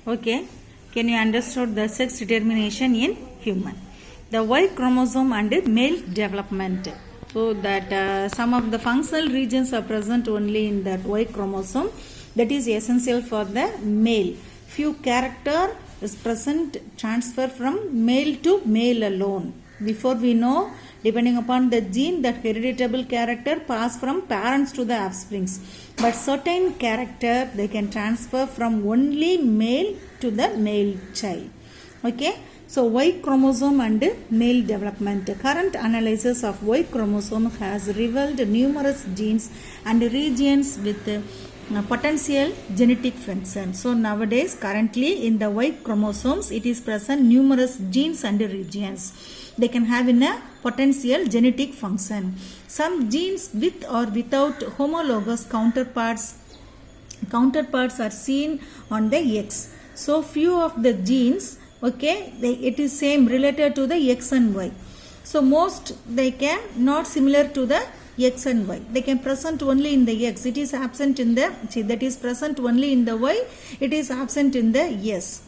Okay, can you understand the sex determination in human? The Y chromosome and male development. So that some of the functional regions are present only in that Y chromosome. That is essential for the male. Few character is present transfer from male to male alone. Before we know, depending upon the gene, that hereditable character pass from parents to the offsprings. But certain character they can transfer from only male to the male child. Okay. So Y chromosome and male development. Current analysis of Y chromosome has revealed numerous genes and regions with potential genetic function. So nowadays, currently in the Y chromosomes, it is present numerous genes and regions. They can have in a potential genetic function. Some genes with or without homologous counterparts are seen on the X. So few of the genes, okay, it is same related to the X and Y. So most they can not similar to the X and Y. They can present only in the X. It is absent in the, that is present only in the Y. It is absent in the S.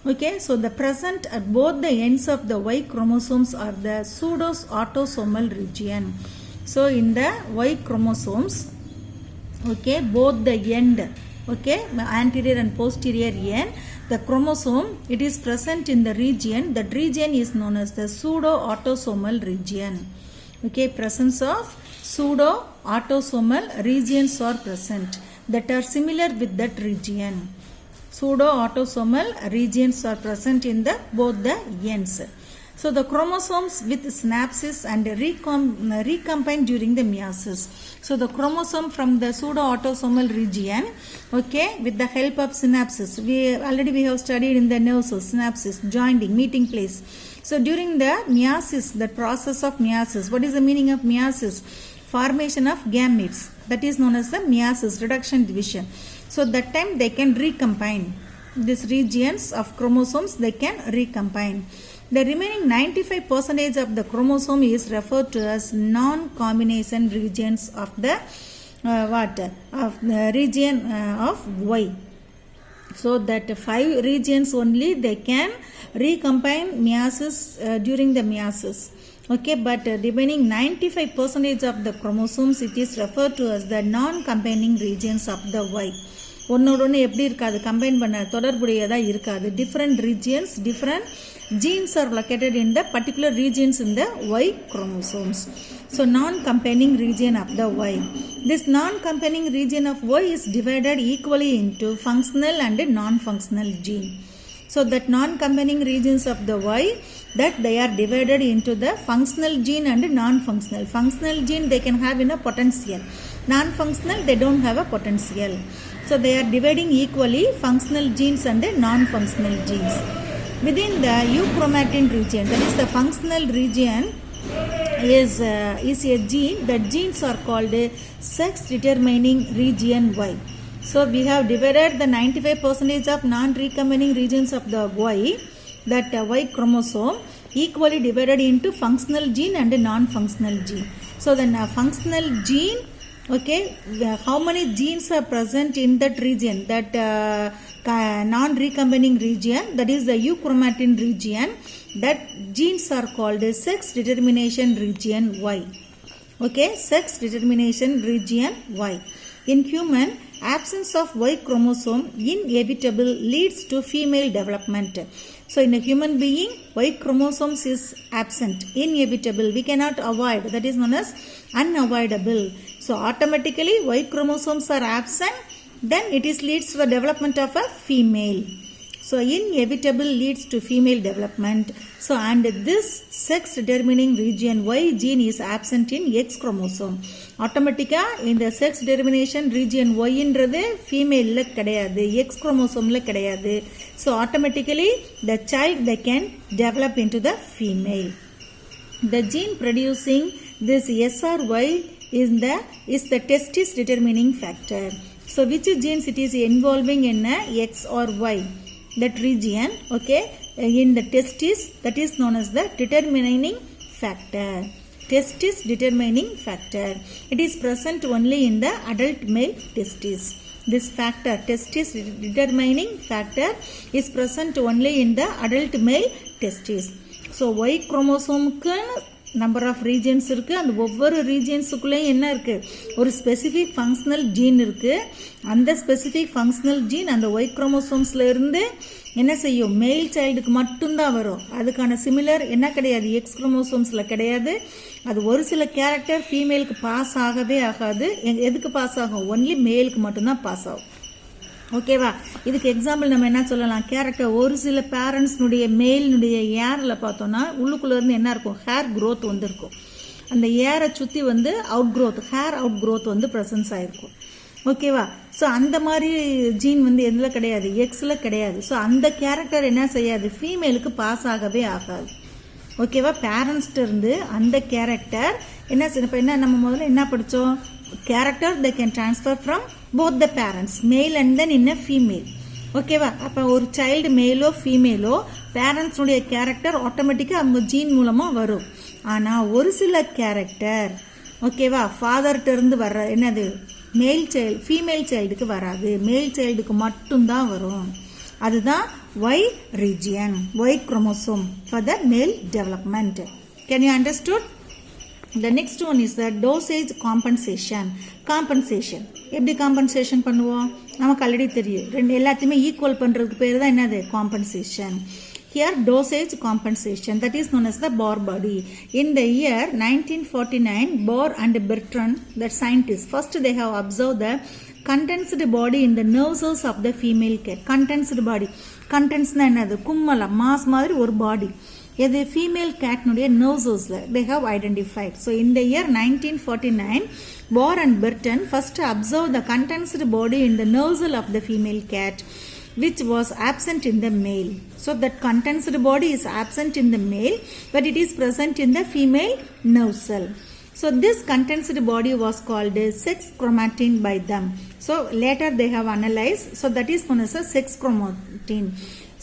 Okay, so the present at both the ends of the Y chromosomes are the pseudo-autosomal region. So in the Y chromosomes, okay, both the end, okay, anterior and posterior end, the chromosome, it is present in the region. That region is known as the pseudo-autosomal region. Okay, presence of pseudo-autosomal regions are present that are similar with that region. Pseudo-autosomal regions are present in the both the ends. So the chromosomes with synapses and recombine during the meiosis. So the chromosome from the pseudo-autosomal region, okay, with the help of synapses. We have studied in the nerves, synapses, joining, meeting place. So during the meiosis, the process of meiosis, what is the meaning of meiosis? Formation of gametes. That is known as the meiosis, reduction division. So that time they can recombine. These regions of chromosomes, they can recombine. The remaining 95% of the chromosome is referred to as non-combination regions of the of the region of Y. So that 5 regions only they can recombine meiosis during the meiosis. Okay, but remaining 95% of the chromosomes, it is referred to as the non-combining regions of the Y. ஒன்னோடொன்று எப்படி இருக்காது, combine பண்ண தொடர்புடையதாக இருக்காது. Different regions, different genes are located in the particular regions in the Y chromosomes. So non-combining region of the Y. This non-combining region of Y is divided equally into functional and non-functional gene. So that non-combining regions of the Y, that they are divided into the functional gene and non-functional. Functional gene they can have in a potential. Non-functional they don't have a potential. So they are dividing equally functional genes and non-functional genes. Within the euchromatin region, that is the functional region, is a gene. The genes are called sex determining region Y. So we have divided the 95% of non-recombining regions of the Y, that Y chromosome, equally divided into functional gene and non-functional gene. So the functional gene, okay, how many genes are present in that region, that non-recombining region, that is the euchromatin region, that genes are called sex determination region Y. Okay, sex determination region Y. In human, absence of Y chromosome inevitable leads to female development. So in a human being, Y chromosomes is absent, inevitable, we cannot avoid, that is known as unavoidable. So automatically Y chromosomes are absent, then it leads to the development of a female. So inevitable leads to female development. So and this sex determining region Y gene is absent in X chromosome. Automatically in the sex determination region Y inradhu female la kadayadu, X chromosome la kadayadu. So automatically the child they can develop into the female. The gene producing this SRY is the testis determining factor. So which genes it is involving in X or Y? That region, okay, in the testis, that is known as the determining factor. Testis determining factor. It is present only in the adult male testis. this factor, testis determining factor, is present only in the adult male testis. So Y chromosome number of regions இருக்கு. அந்த ஒவ்வொரு ரீஜியன்ஸுக்குள்ளேயும் என்ன இருக்கு, ஒரு specific functional gene இருக்கு. அந்த specific functional gene அந்த Y குரோமோசோம்ஸ்ல இருந்து என்ன செய்யும், மேல் சைல்டுக்கு மட்டும்தான் வரும். அதுக்கான சிமிலர் என்ன கிடையாது, எக்ஸ் குரோமோசோம்ஸ்ல கிடையாது. அது ஒரு சில கேரக்டர் ஃபீமேலுக்கு பாஸ் ஆகவே ஆகாது. எதுக்கு பாஸ் ஆகும், ஒன்லி மேலுக்கு மட்டும்தான் பாஸ் ஆகும். ஓகேவா, இதுக்கு எக்ஸாம்பிள் நம்ம என்ன சொல்லலாம், கேரக்டர் ஒரு சில பேரண்ட்ஸ்னுடைய மேல்னுடைய ஏரில் பார்த்தோன்னா உள்ளுக்குள்ளேருந்து என்ன இருக்கும், ஹேர் க்ரோத் வந்து இருக்கும். அந்த ஏரை சுற்றி வந்து out growth, hair out growth வந்து ப்ரெசன்ஸ் ஆகிருக்கும். ஓகேவா, ஸோ அந்த மாதிரி ஜீன் வந்து எதில் கிடையாது, எக்ஸில் கிடையாது. ஸோ அந்த கேரக்டர் என்ன செய்யாது, ஃபீமேலுக்கு பாஸ் ஆகவே ஆகாது. ஓகேவா, பேரண்ட்ஸ்ட்டு இருந்து அந்த கேரக்டர் என்ன இப்போ என்ன நம்ம முதல்ல என்ன படித்தோம், character they can transfer from both the parents, male and then in a female. ஓகேவா, அப்போ ஒரு சைல்டு மேலோ ஃபீமேலோ பேரண்ட்ஸுடைய கேரக்டர் ஆட்டோமேட்டிக்காக அவங்க ஜீன் மூலமாக வரும். ஆனால் ஒரு சில கேரக்டர் ஓகேவா ஃபாதர்கிட்ட இருந்து வர்ற என்னது மேல் சைல்டு ஃபீமேல் சைல்டுக்கு வராது, மேல் சைல்டுக்கு மட்டும்தான் வரும். அதுதான் Y region, Y chromosome for the male development. Can you understood? The next one is the dosage compensation. Compensation எப்படி compensation பண்ணுவோம், நமக்கு ஆல்ரெடி தெரியும். ரெண்டு எல்லாத்தையுமே ஈக்குவல் பண்ணுறதுக்கு பேர் தான் என்னது, compensation. Here dosage compensation, that is known as the Bohr body. In the year 1949, Bohr and Bertrand, the scientists, first they have observed the condensed body in the nerve cells of the female cat. Condensed body, contents na என்னது, கும்மலம் mass மாதிரி ஒரு பாடி. இது female கேட்னுடைய nerve cells they have identified. So in the year 1949, Bohr and Bertrand first observed the condensed body in the nerve cell of the female cat, which was absent in the male. So that condensed body is absent in the male, but it is present in the female nerve cell. So this condensed body was called sex chromatin by them. So later they have analyzed, so that is known as a sex chromatin.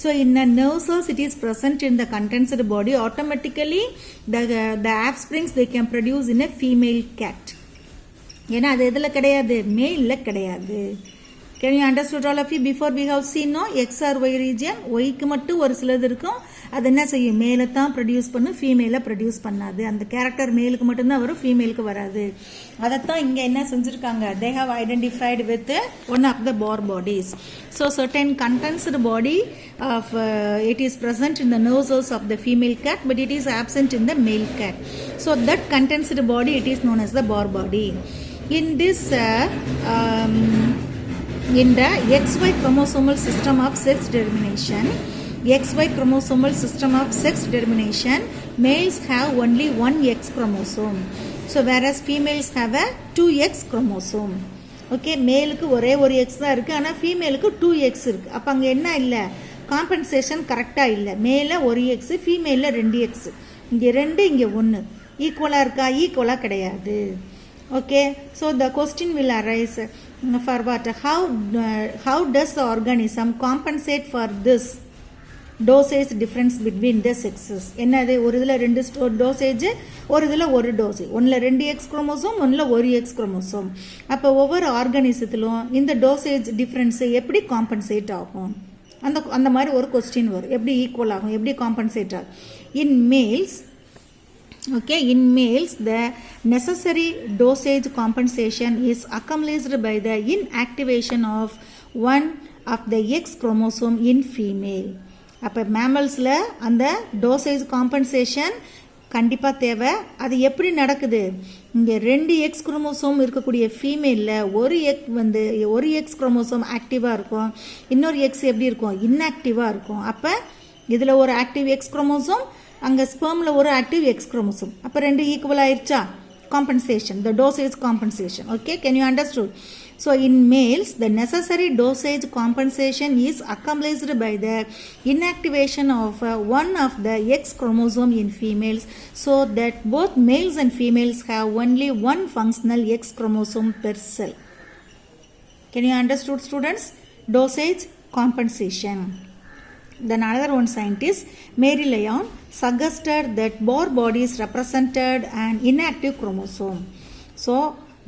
So in the nerve cells it is present in the condensed body. Automatically the offsprings they can produce in a female cat. ஏன்னா அது எதில் கிடையாது, மேலில் கிடையாது. Can you understand all of you? Before we have seen no X or Y region, Yக்கு மட்டும் ஒரு சிலது இருக்கும். அது என்ன செய்யும், மேலே தான் ப்ரொடியூஸ் பண்ணும், ஃபீமேலை ப்ரொடியூஸ் பண்ணாது. அந்த கேரக்டர் மேலுக்கு மட்டும்தான் வரும், ஃபீமேலுக்கு வராது. அதைத்தான் இங்கே என்ன செஞ்சுருக்காங்க, they have identified with one of the Bohr bodies. So certain condensed body of it is present in the nerve cells of the female cat, but it is absent in the male cat. So that condensed body it is known as the Bohr body. In this in the XY chromosomal system of sex determination, XY chromosomal system of sex determination, males have only one X chromosome. So whereas females have a 2X chromosome. Okay, மேலுக்கு ஒரே ஒரு X தான் இருக்குது, ஆனால் ஃபீமேலுக்கு 2X இருக்குது. அப்போ அங்கே என்ன இல்லை, காம்பன்சேஷன் கரெக்டாக இல்லை. மேலே ஒரு X, ஃபீமேலில் 2X. இங்கே 2, இங்கே 1. ஈக்குவலாக இருக்கா, ஈக்குவலாக கிடையாது. Okay, so the question will arise for what, how does the organism compensate for this dosage difference between the sexes? என்னது, ஒரு இதில் 2 டோசேஜ், ஒரு இதில் ஒரு டோசேஜ். ஒன்றில் 2X குரோமோசோம், ஒன்றில் 1X குரோமோசோம். அப்போ ஒவ்வொரு ஆர்கானிசத்திலும் இந்த டோசேஜ் டிஃப்ரென்ஸை எப்படி காம்பன்சேட் ஆகும், அந்த மாதிரி ஒரு கொஸ்டின் வரும். எப்படி ஈக்குவல் ஆகும், எப்படி காம்பன்சேட் ஆகும். இன் males, okay, in males the necessary dosage compensation is accomplished by the inactivation of one of the X chromosome in female. அப்போ மேமல்ஸில் அந்த டோசேஜ் காம்பன்சேஷன் கண்டிப்பாக தேவை. அது எப்படி நடக்குது, இங்கே 2X குரோமோசோம் இருக்கக்கூடிய ஃபீமேலில் ஒரு எக்ஸ் குரோமோசோம் ஆக்டிவாக இருக்கும், இன்னொரு எக்ஸ் எப்படி இருக்கும், இன்ஆக்டிவாக இருக்கும். அப்போ இதில் ஒரு ஆக்டிவ் எக்ஸ் குரோமோசோம், அங்கே ஸ்பெர்மில் ஒரு ஆக்டிவ் எக்ஸ் குரோமோசோம். அப்போ 2 ஈக்குவல் ஆயிடுச்சா, compensation, the dosage compensation. Okay, can you understand? So in males the necessary dosage compensation is accomplished by the inactivation of one of the X chromosome in females, so that both males and females have only one functional X chromosome per cell. Can you understood, students? Dosage compensation. Then another one scientist, Mary Lyon, suggested that Bohr bodies represented an inactive chromosome. So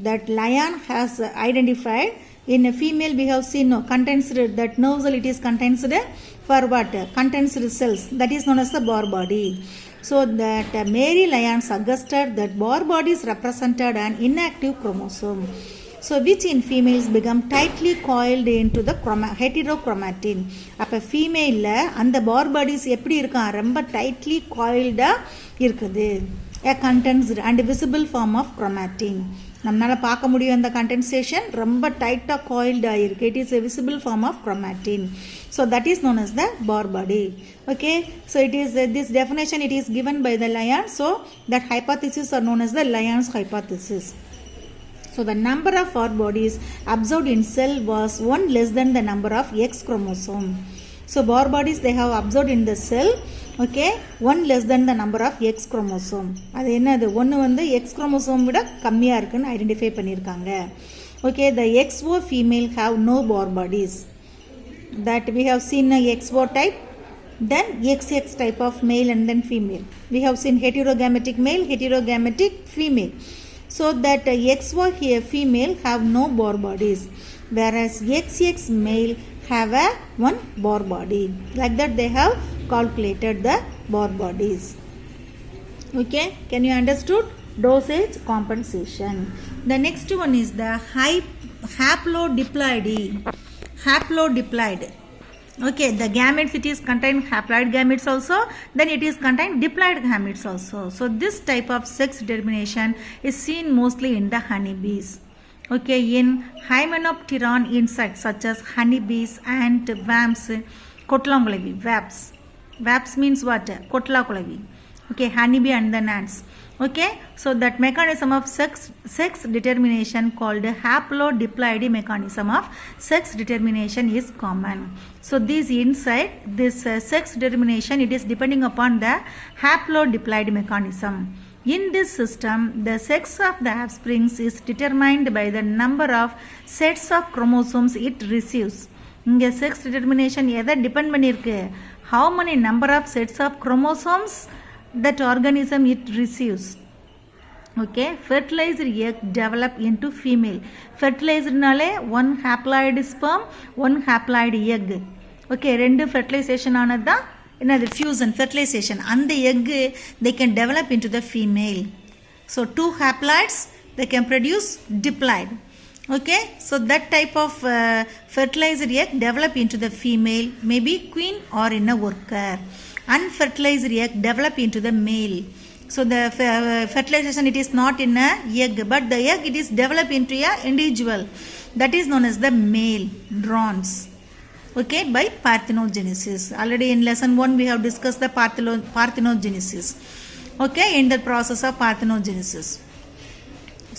that Lyon has identified In a female we have seen no condensed, that nerve cell it is condensed for what? Condensed cells, that is known as the Bohr body. So that Mary Lyons suggested that Bohr bodies represented an inactive chromosome, so which in females become tightly coiled into the heterochromatin. அப்போ ஃபீமேலில் அந்த Bohr bodies எப்படி இருக்கா, ரொம்ப tightly coiled இருக்குது. A condensed and visible form of chromatin. நம்மளால் பார்க்க முடியும் அந்த கண்டென்சேஷன் ரொம்ப டைட்டாக காயில்டு ஆகிருக்கு. It is a visible form of chromatin. So that is known as the Bohr body. Okay, so it is this definition it is given by the Lyons. So that hypothesis are known as the Lyons hypothesis. So the number of Bohr bodies observed in cell was one less than the number of X chromosome. So Bohr bodies they have observed in the cell, okay, one less than the number of X chromosome. அது என்னது, ஒன்று வந்து X chromosome விட கம்மியாக இருக்குன்னு identify பண்ணியிருக்காங்க. Okay, the XO female have no Bohr bodies. That we have seen a XO type, then XX type of male and then female. We have seen heterogametic male, heterogametic female. So that XO here female have no Bohr bodies, whereas XX male have a one Bohr body. Like that they have calculated the Bohr bodies. Okay, can you understood? Dosage compensation. The next one is the haplodiploidy. Haplodiploid. Okay, the gametes it is contain haploid gametes also, then it is contain diploid gametes also. So this type of sex determination is seen mostly in the honeybees. Okay, in Hymenopteron insects such as honeybees and worms, Kotlongulavi, wasps. Wasps means what? Kotlongulavi. Okay, honeybee and then ants. Okay, so that mechanism of sex determination called haplodiploidy mechanism of sex determination is common. So this inside this sex determination it is depending upon the haplodiploid mechanism. In this system the sex of the offspring is determined by the number of sets of chromosomes it receives. இங்கே sex determination எதை depend பண்ணியிருக்கு, how many number of sets of chromosomes that organism it receives. Okay, fertilized egg develop into female. Fertilized nale one haploid sperm, one haploid egg. Okay, rendu fertilization ஆனதா என்னது fusion fertilization. அந்த egg they can develop into the female. So two haploids they can produce diploid. Okay, so that type of fertilized egg develop into the female, maybe queen or in a worker. Unfertilized egg develop into the male. So the fertilization it is not in a egg, but the egg it is developed into a individual, that is known as the male drones. Okay, by parthenogenesis. Already in lesson 1 we have discussed the parthenogenesis. Okay, in the process of parthenogenesis.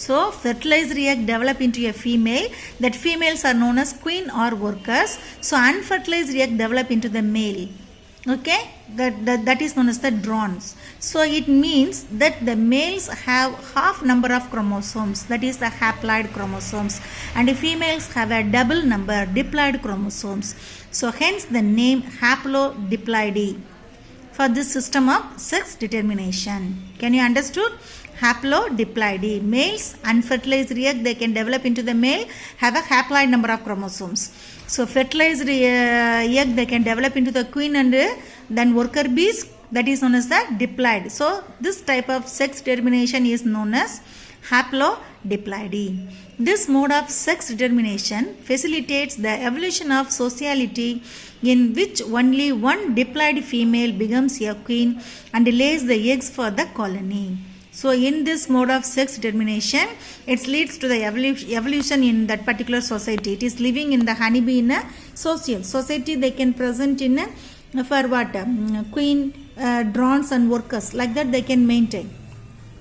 So fertilized egg develop into a female, that females are known as queen or workers. So unfertilized egg develop into the male. Okay, that is known as the drones. So it means that the males have half number of chromosomes, that is the haploid chromosomes, and the females have a double number diploid chromosomes. So hence the name haplodiploidy for this system of sex determination. Can you understood? Haplodiploidy. Males unfertilized egg they can develop into the male, have a haploid number of chromosomes. So fertilized egg they can develop into the queen and then worker bees, that is known as the diploid. So this type of sex determination is known as haplodiploidy. This mode of sex determination facilitates the evolution of sociality in which only one diploid female becomes a queen and lays the eggs for the colony. So in this mode of sex determination, it leads to the evolution in that particular society. It is living in the honeybee in a social society. They can present in a for what queen, drones and workers, like that they can maintain.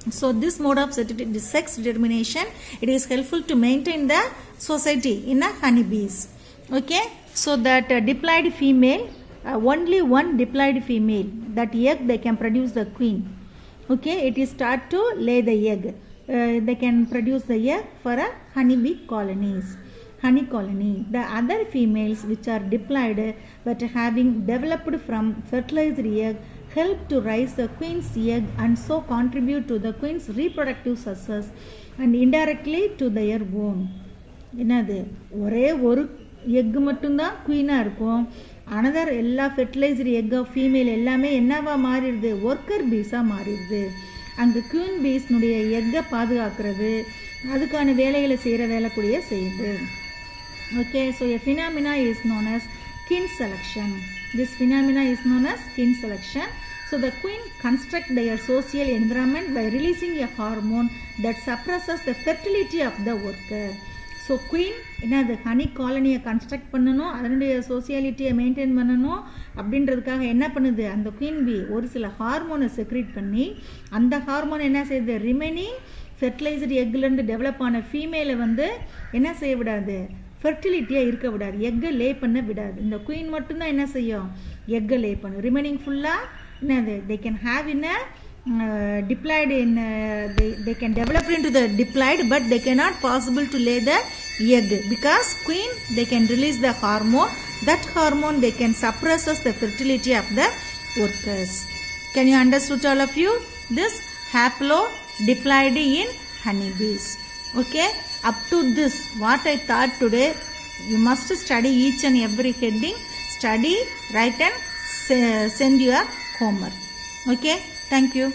So this mode of sex determination it is helpful to maintain the society in a honeybees. Okay, so that diploid female, only one diploid female, that egg they can produce the queen. Okay, it is start to lay the egg. They can produce the egg for a honeybee colonies, honey colony. The other females which are diploid but having developed from fertilized egg help to raise the queen's egg and so contribute to the queen's reproductive success and indirectly to their own. என்னது ஒரே ஒரு egg மட்டும்தான் குயினாக இருக்கும். Another எல்லா fertilised egg of female எல்லாமே என்னவா மாறிடுது, worker பீஸாக மாறிடுது. அந்த குயின் பீஸ்னுடைய எக்கை பாதுகாக்கிறது, அதுக்கான வேலைகளை செய்கிற வேலைக்கூடிய செய்யுது. Okay, so a phenomena is known as kin selection. This phenomena is known as kin selection. So the queen construct their social environment by releasing a hormone that suppresses the fertility of the worker. So queen என்னது honey காலனியை construct பண்ணணும், அதனுடைய சோசியாலிட்டியை maintain பண்ணணும். அப்படின்றதுக்காக என்ன பண்ணுது, அந்த queen bee ஒரு சில ஹார்மோனை செக்ரேட் பண்ணி அந்த ஹார்மோன் என்ன செய்யுது, ரிமைனிங் ஃபெர்டிலைஸ்டு எக்லேருந்து டெவலப் ஆன ஃபீமேலை வந்து என்ன செய்ய விடாது, ஃபெர்டிலிட்டியாக இருக்க விடாது, எக்கை லே பண்ண விடாது. இந்த குயின் மட்டும்தான் என்ன செய்யும், எக்கை லே பண்ணும். ரிமைனிங் ஃபுல்லாக என்னது, they can have in a diploid in they can develop into the diploid, but they cannot possible to lay the egg because queen they can release the hormone. That hormone they can suppresses the fertility of the workers. Can you understood all of you this haplodiploid in honeybees? Okay, up to this what I thought today, you must study each and every heading, study, write and send your homework. Okay, thank you.